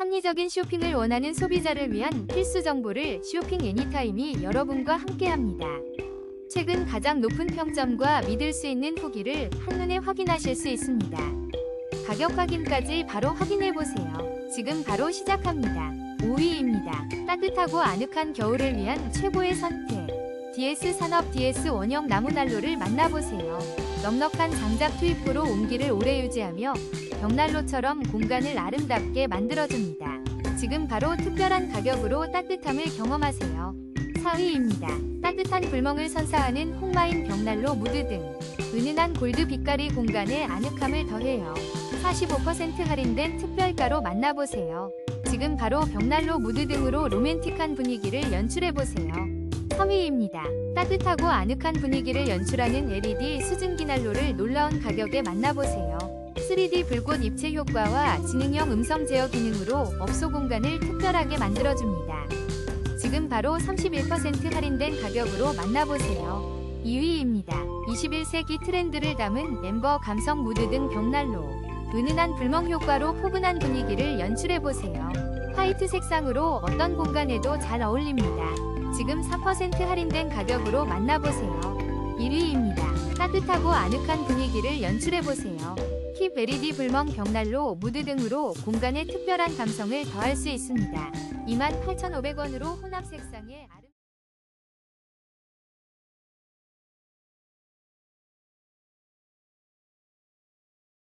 합리적인 쇼핑을 원하는 소비자를 위한 필수 정보를 쇼핑 애니타임이 여러분과 함께합니다. 최근 가장 높은 평점과 믿을 수 있는 후기를 한눈에 확인하실 수 있습니다. 가격 확인까지 바로 확인해보세요. 지금 바로 시작합니다. 5위입니다. 따뜻하고 아늑한 겨울을 위한 최고의 선택. DS 산업 DS 원형 나무난로를 만나보세요. 넉넉한 장작 투입구로 온기를 오래 유지하며 벽난로처럼 공간을 아름답게 만들어줍니다. 지금 바로 특별한 가격으로 따뜻함을 경험하세요. 4위입니다. 따뜻한 불멍을 선사하는 홍마인 벽난로 무드등. 은은한 골드 빛깔이 공간에 아늑함을 더해요. 45% 할인된 특별가로 만나보세요. 지금 바로 벽난로 무드등으로 로맨틱한 분위기를 연출해보세요. 3위입니다. 따뜻하고 아늑한 분위기를 연출하는 LED 수증기 난로를 놀라운 가격에 만나보세요. 3D 불꽃 입체 효과와 지능형 음성 제어 기능으로 업소 공간을 특별하게 만들어줍니다. 지금 바로 31% 할인된 가격으로 만나보세요. 2위입니다. 21세기 트렌드를 담은 엠버 감성 무드등 벽난로. 은은한 불멍 효과로 포근한 분위기를 연출해보세요. 화이트 색상으로 어떤 공간에도 잘 어울립니다. 지금 4% 할인된 가격으로 만나보세요. 1위입니다. 따뜻하고 아늑한 분위기를 연출해보세요. 킵 LED 불멍 벽난로 무드 등으로 공간에 특별한 감성을 더할 수 있습니다. 28,500원으로 혼합 색상의